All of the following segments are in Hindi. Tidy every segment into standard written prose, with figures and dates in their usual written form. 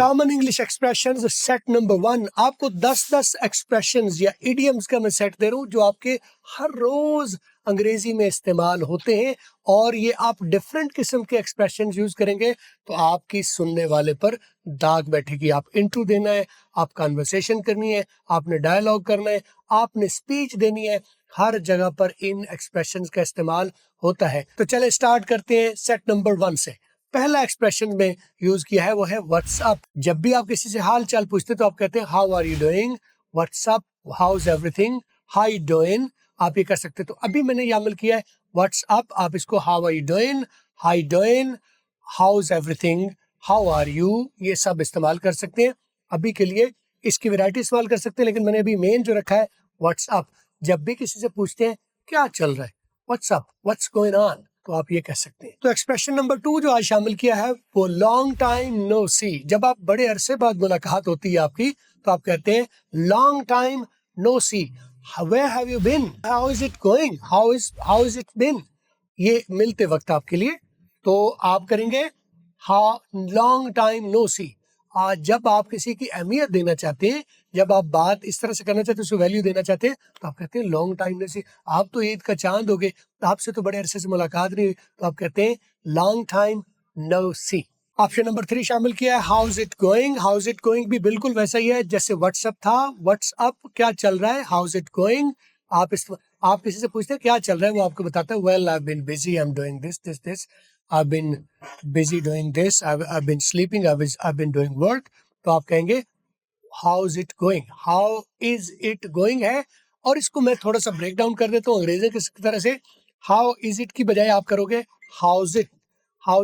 Common English expressions set number 1। आपको 10-10 एक्सप्रेशंस या इडियम्स का मैं सेट दे रहा हूँ जो आपके हर रोज अंग्रेजी में इस्तेमाल होते हैं, और ये आप डिफरेंट किस्म के एक्सप्रेशंस यूज करेंगे तो आपकी सुनने वाले पर दाग बैठेगी। आप इंट्रो देना है, आप कन्वर्सेशन करनी है, आपने डायलॉग करना है, आपने स्पीच देनी है, हर जगह पर इन एक्सप्रेशंस का इस्तेमाल होता है। तो चले स्टार्ट करते हैं सेट नंबर 1 से। पहला एक्सप्रेशन में यूज किया है वो है व्हाट्सअप। जब भी आप किसी से हाल चाल पूछते तो आप कहते हैं how are you doing, what's up, how is everything, how you doing. आप ये कर सकते हैं। तो अभी मैंने ये अमल किया है व्हाट्सअप, आप इसको how are you doing, how you doing, how is everything, how are you, ये सब इस्तेमाल कर सकते हैं। अभी के लिए इसकी वैरायटी इस्तेमाल कर सकते हैं, लेकिन मैंने अभी मेन जो रखा है व्हाट्सअप। जब भी किसी से पूछते हैं क्या चल रहा है, व्हाट्सअप, व्हाट्स गोइंग ऑन, तो आप ये कह सकते हैं। तो एक्सप्रेशन नंबर 2 जो आज शामिल किया है वो लॉन्ग टाइम नो सी। जब आप बड़े अरसे बाद मुलाकात होती है आपकी तो आप कहते हैं long time no see, where have you been, how is it going, how is it been. ये मिलते वक्त आपके लिए, तो आप करेंगे how long time no see. आज जब आप किसी की अहमियत देना चाहते हैं, जब आप बात इस तरह से करना चाहते हैं, उसको वैल्यू देना चाहते हैं, तो आप कहते हैं लॉन्ग टाइम नो सी। आप तो ईद का चांद हो गए, आपसे तो बड़े अरसे से मुलाकात नहीं हुई, तो आप कहते हैं लॉन्ग टाइम नो सी। ऑप्शन नंबर 3 शामिल किया है how is it going. How is it going भी बिल्कुल वैसा ही है जैसे व्हाट्सअप था। व्हाट्सअप क्या चल रहा है, हाउ इज इट गोइंग। आप किसी से पूछते हैं क्या चल रहा है, वो आपको बताता है well I have been busy, I am doing this, I've been busy doing this, I've been sleeping, I've been doing work। तो आप कहेंगे how is it going, how is it going है। और इसको मैं थोड़ा सा ब्रेक डाउन कर देता हूँ अंग्रेजी की तरह से। how is it की बजाय आप करोगे how's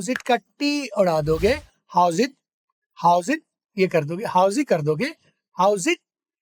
it का टी उड़ा दोगे, how's it ये कर दोगे, how's it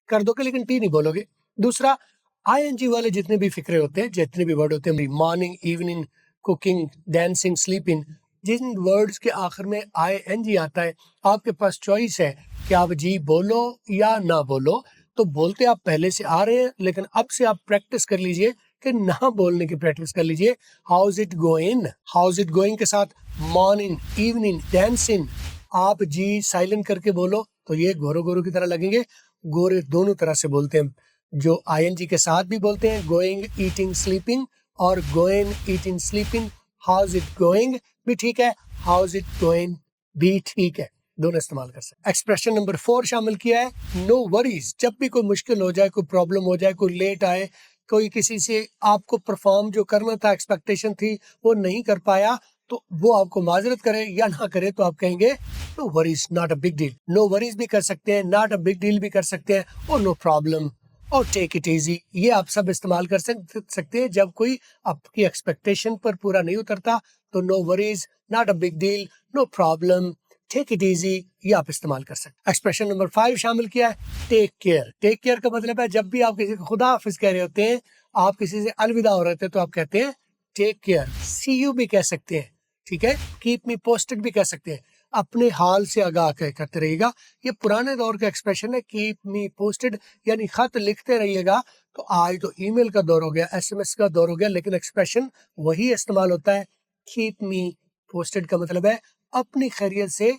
कर दोगे, लेकिन टी नहीं बोलोगे। दूसरा आईएनजी वाले जितने भी फिक्रे होते हैं, जितने भी वर्ड होते हैं, morning, evening, cooking, dancing, sleeping, जिन वर्ड्स के आखिर में आईएनजी आता है, आपके पास चॉइस है कि आप जी बोलो या ना बोलो। तो बोलते आप पहले से आ रहे हैं, लेकिन अब से आप प्रैक्टिस कर लीजिए कि ना बोलने की प्रैक्टिस कर लीजिए। हाउज इट गोइंग के साथ मॉर्निंग, इवनिंग, डांसिंग, आप जी साइलेंट करके बोलो तो ये गोरो गोरो की तरह लगेंगे। गोरे दोनों तरह से बोलते हैं, जो आईएनजी के साथ भी बोलते हैं, गोइंग, ईटिंग, स्लीपिंग, और going, eating, sleeping. How's it going भी ठीक है, हाउज इट गोइंग भी ठीक है, दोनों इस्तेमाल कर सकते हैं। एक्सप्रेशन नंबर 4 शामिल किया है नो वरीज। जब भी कोई मुश्किल हो जाए, कोई प्रॉब्लम हो जाए, कोई लेट आए, कोई किसी से आपको परफॉर्म जो करना था, एक्सपेक्टेशन थी, वो नहीं कर पाया, तो वो आपको माजरत करे या ना करे, तो आप कहेंगे no worries, not a big deal. No worries भी कर सकते हैं, नॉट अ बिग डील भी कर सकते हैं, और नो प्रॉब्लम और टेक इट इजी, ये आप सब इस्तेमाल कर सकते हैं जब कोई आपकी एक्सपेक्टेशन पर पूरा नहीं उतरता। तो no worries, not a big deal, no problem, take it easy, ये आप इस्तेमाल कर सकते हैं। एक्सप्रेशन नंबर 5 शामिल किया है टेक केयर। टेक केयर का मतलब है जब भी आप किसी को खुदा हाफिज कह रहे होते हैं, आप किसी से अलविदा हो रहे थे, तो आप कहते हैं टेक केयर। सी यू भी कह सकते हैं, ठीक है, कीप मी पोस्टेड भी कह सकते हैं, अपने हाल से आगाह करते रहिएगा। ये पुराने दौर का एक्सप्रेशन है, कीप मी पोस्टेड, यानी खत लिखते रहिएगा। तो आज तो ईमेल का दौर हो गया, एसएमएस का दौर हो गया, लेकिन एक्सप्रेशन वही इस्तेमाल होता है। कीप मी पोस्टेड का मतलब है अपनी खैरियत से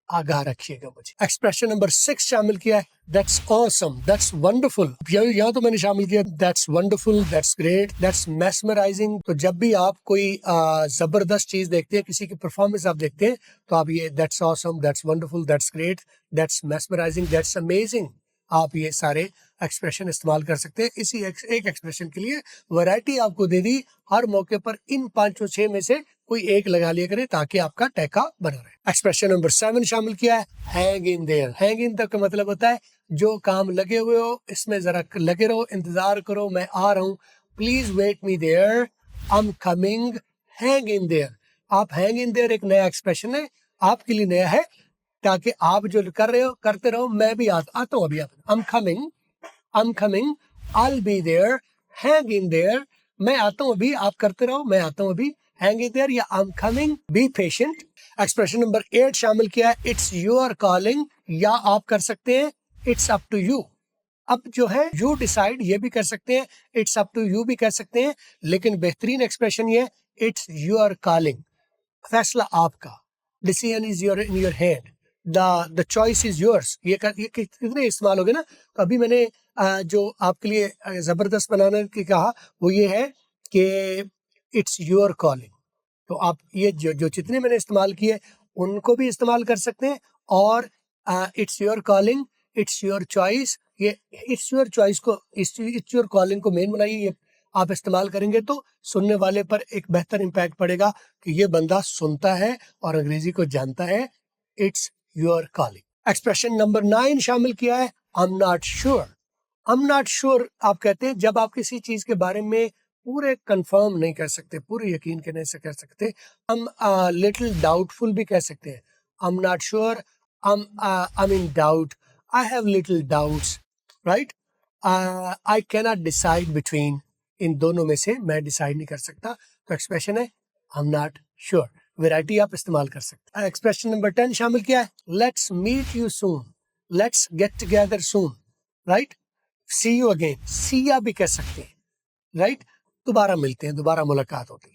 आगाह रखिएगा मुझे। एक्सप्रेशन नंबर 6 शामिल किया है दैट्स ऑसम, दैट्स वंडरफुल। यहाँ तो मैंने शामिल किया that's wonderful, that's great, that's mesmerising. तो जब भी आप कोई जबरदस्त चीज देखते हैं, किसी की परफॉर्मेंस आप देखते हैं, तो आप ये that's awesome, that's wonderful, that's great, that's mesmerising, that's amazing, आप ये सारे एक्सप्रेशन इस्तेमाल कर सकते हैं। इसी एक एक्सप्रेशन के लिए वैरायटी आपको दे दी, हर मौके पर इन 5-6 में से कोई एक लगा लिया करें ताकि आपका टैका बना रहे। एक्सप्रेशन नंबर 7 शामिल किया है hang in there. Hang in तक का मतलब होता है जो काम लगे हुए हो इसमें जरा लगे रहो, इंतजार करो, मैं आ रहा हूँ, please wait me there, I am coming, hang in there. आप हैंग इन देयर एक नया एक्सप्रेशन है, आपके लिए नया है, ताकि आप जो कर रहे हो करते रहो, मैं भी आता हूँ अभी। आई am coming, I'll be there, hang in there, मैं आता हूँ अभी, आप करते रहो, मैं आता हूँ अभी, hang in there या I'm coming, be patient। Expression number 8 शामिल किया है it's your calling, या आप कर सकते हैं it's up to you। अब जो है you decide ये भी कर सकते हैं, it's up to you भी कर सकते हैं, लेकिन बेहतरीन एक्सप्रेशन ये it's your calling, फैसला आपका, decision is in your hand, the choice is yours, ये कितने इस्तेमाल हो गए ना। तो अभी मैंने जो आपके लिए जबरदस्त बनाने की कहा वो ये है कि इट्स योर कॉलिंग। तो आप ये जो जितने मैंने इस्तेमाल किए उनको भी इस्तेमाल कर सकते हैं, और it's your calling, it's your choice, ये इट्स योर चॉइस को, इट्स योर कॉलिंग को मेन बनाइए। ये आप इस्तेमाल करेंगे तो सुनने वाले पर एक बेहतर इम्पैक्ट पड़ेगा कि ये बंदा सुनता है और अंग्रेजी को जानता है। It's your calling. Expression number 9 शामिल किया है, आई am not sure. I am not sure आप कहते हैं जब आप किसी चीज के बारे में पूरे कंफर्म नहीं कर सकते, पूरे यकीन के नहीं से कर सकते। हम लिटिल डाउटफुल भी कह सकते हैं। I am not sure, I am in doubt, I have little doubts, right. I can not decide between, इन दोनों में से मैं डिसाइड नहीं कर सकता। तो एक्सप्रेशन है आई एम नॉट श्योर। वैरायटी आप इस्तेमाल कर सकते हैं। एक्सप्रेशन नंबर 10 शामिल किया है, let's meet you soon, let's get together soon, right. See you again, see ya भी कह सकते हैं, राइट। दोबारा मिलते हैं, दोबारा मुलाकात होती है।